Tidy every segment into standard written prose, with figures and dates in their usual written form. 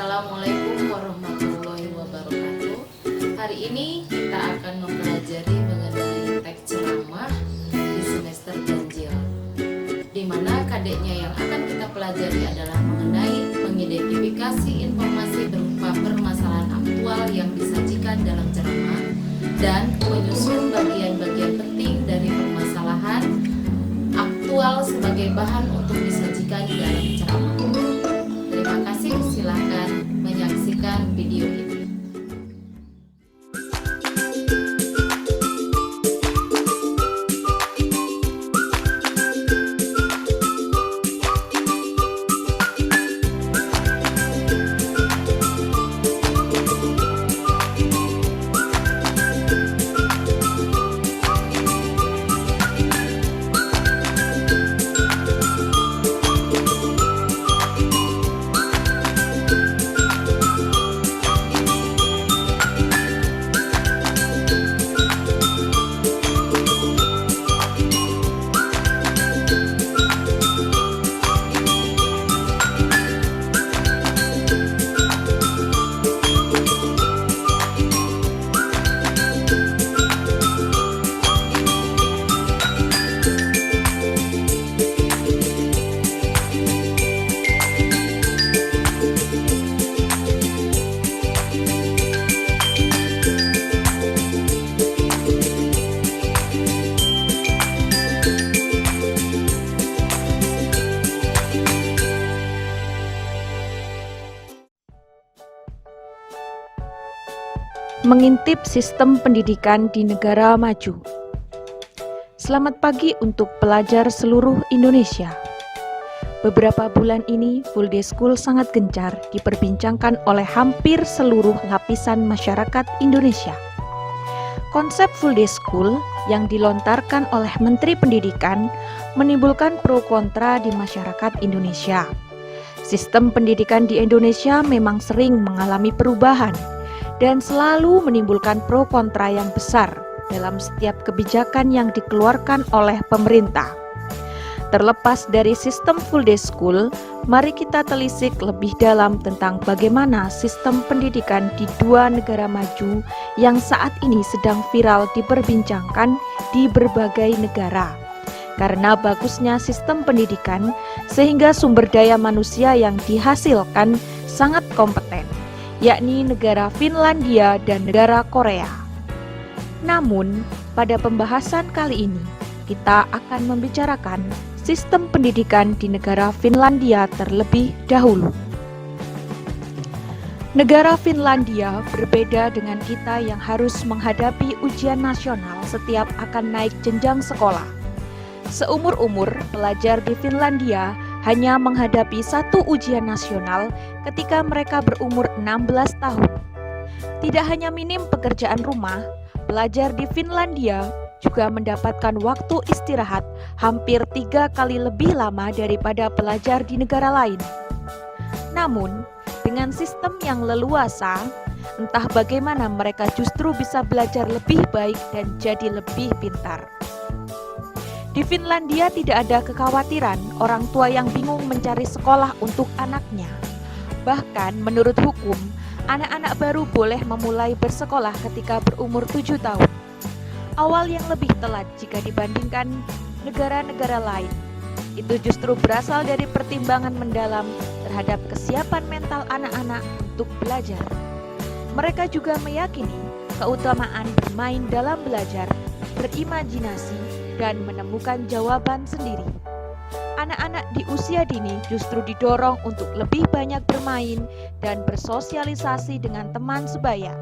Assalamualaikum warahmatullahi wabarakatuh. Hari ini kita akan mempelajari mengenai teks ceramah di semester ganjil, di mana kadeknya yang akan kita pelajari adalah mengenai mengidentifikasi informasi berupa permasalahan aktual yang disajikan dalam ceramah dan menyusun bagian-bagian penting dari permasalahan aktual sebagai bahan untuk disajikan dalam ceramah. Terima kasih, silakan menyaksikan video ini. Mengintip sistem pendidikan di negara maju. Selamat pagi untuk pelajar seluruh Indonesia. Beberapa bulan ini, Full Day School sangat gencar diperbincangkan oleh hampir seluruh lapisan masyarakat Indonesia. Konsep Full Day School yang dilontarkan oleh Menteri Pendidikan menimbulkan pro kontra di masyarakat Indonesia. Sistem pendidikan di Indonesia memang sering mengalami perubahan dan selalu menimbulkan pro kontra yang besar dalam setiap kebijakan yang dikeluarkan oleh pemerintah. Terlepas dari sistem Full Day School, mari kita telisik lebih dalam tentang bagaimana sistem pendidikan di dua negara maju yang saat ini sedang viral diperbincangkan di berbagai negara. Karena bagusnya sistem pendidikan, sehingga sumber daya manusia yang dihasilkan sangat kompeten, yakni negara Finlandia dan negara Korea. Namun, pada pembahasan kali ini, kita akan membicarakan sistem pendidikan di negara Finlandia terlebih dahulu. Negara Finlandia berbeda dengan kita yang harus menghadapi ujian nasional setiap akan naik jenjang sekolah. Seumur-umur, pelajar di Finlandia hanya menghadapi satu ujian nasional ketika mereka berumur 16 tahun. Tidak hanya minim pekerjaan rumah, pelajar di Finlandia juga mendapatkan waktu istirahat hampir 3 kali lebih lama daripada pelajar di negara lain. Namun, dengan sistem yang leluasa, entah bagaimana mereka justru bisa belajar lebih baik dan jadi lebih pintar. Di Finlandia tidak ada kekhawatiran orang tua yang bingung mencari sekolah untuk anaknya. Bahkan menurut hukum, anak-anak baru boleh memulai bersekolah ketika berumur 7 tahun. Awal yang lebih telat jika dibandingkan negara-negara lain. Itu justru berasal dari pertimbangan mendalam terhadap kesiapan mental anak-anak untuk belajar. Mereka juga meyakini keutamaan bermain dalam belajar, berimajinasi, dan menemukan jawaban sendiri. Anak-anak di usia dini justru didorong untuk lebih banyak bermain dan bersosialisasi dengan teman sebaya.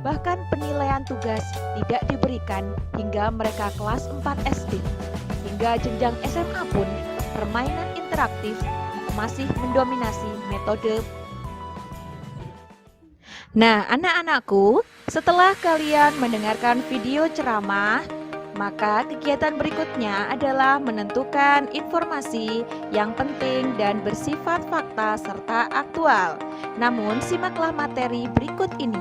Bahkan penilaian tugas tidak diberikan hingga mereka kelas 4 SD. Hingga jenjang SMA pun, permainan interaktif masih mendominasi metode. Nah, anak-anakku, setelah kalian mendengarkan video ceramah, maka kegiatan berikutnya adalah menentukan informasi yang penting dan bersifat fakta serta aktual. Namun, simaklah materi berikut ini.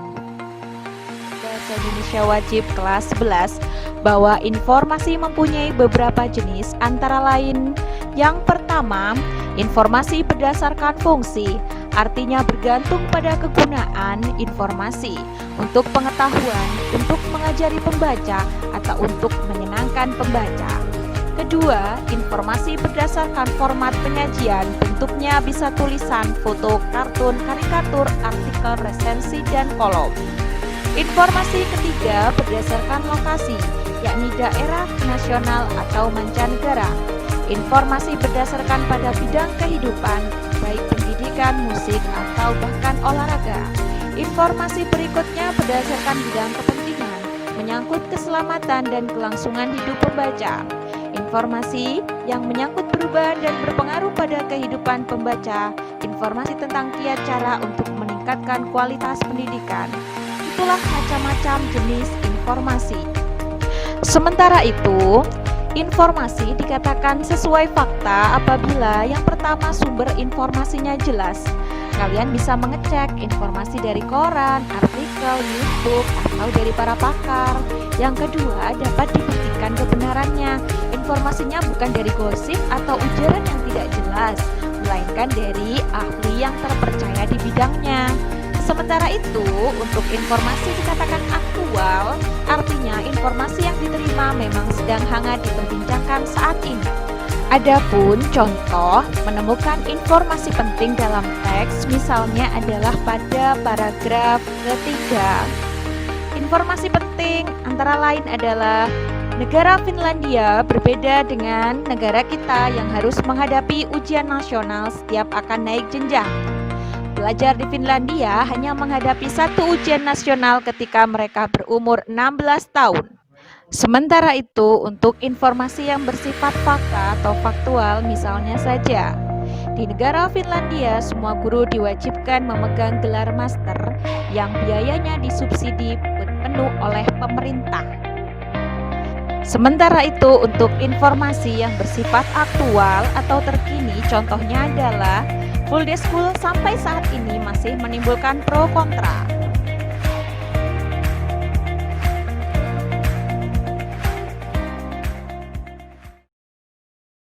Bahasa Indonesia Wajib kelas 11 bahwa informasi mempunyai beberapa jenis, antara lain yang pertama, informasi berdasarkan fungsi artinya bergantung pada kegunaan informasi untuk pengetahuan, untuk mengajari pembaca, atau untuk menyenangkan pembaca. Kedua, informasi berdasarkan format penyajian, bentuknya bisa tulisan, foto, kartun, karikatur, artikel, resensi, dan kolom. Informasi ketiga berdasarkan lokasi, yakni daerah, nasional, atau mancanegara. Informasi berdasarkan pada bidang kehidupan, baik pendidikan, musik, atau bahkan olahraga. Informasi berikutnya berdasarkan bidang kepentingan, menyangkut keselamatan dan kelangsungan hidup pembaca. Informasi yang menyangkut perubahan dan berpengaruh pada kehidupan pembaca, informasi tentang kiat cara untuk meningkatkan kualitas pendidikan. Itulah macam-macam jenis informasi. Sementara itu, informasi dikatakan sesuai fakta apabila yang pertama sumber informasinya jelas. Kalian bisa mengecek informasi dari koran, artikel, YouTube, atau dari para pakar. Yang kedua, dapat dibuktikan kebenarannya. Informasinya bukan dari gosip atau ujaran yang tidak jelas, melainkan dari ahli yang terpercaya di bidangnya. Sementara itu, untuk informasi dikatakan aktual, artinya informasi yang diterima memang sedang hangat diperbincangkan saat ini. Adapun contoh menemukan informasi penting dalam teks misalnya adalah pada paragraf ketiga. Informasi penting antara lain adalah negara Finlandia berbeda dengan negara kita yang harus menghadapi ujian nasional setiap akan naik jenjang. Pelajar di Finlandia hanya menghadapi satu ujian nasional ketika mereka berumur 16 tahun. Sementara itu, untuk informasi yang bersifat fakta atau faktual, misalnya saja, di negara Finlandia semua guru diwajibkan memegang gelar master yang biayanya disubsidi penuh oleh pemerintah. Sementara itu, untuk informasi yang bersifat aktual atau terkini, contohnya adalah full day school sampai saat ini masih menimbulkan pro kontra.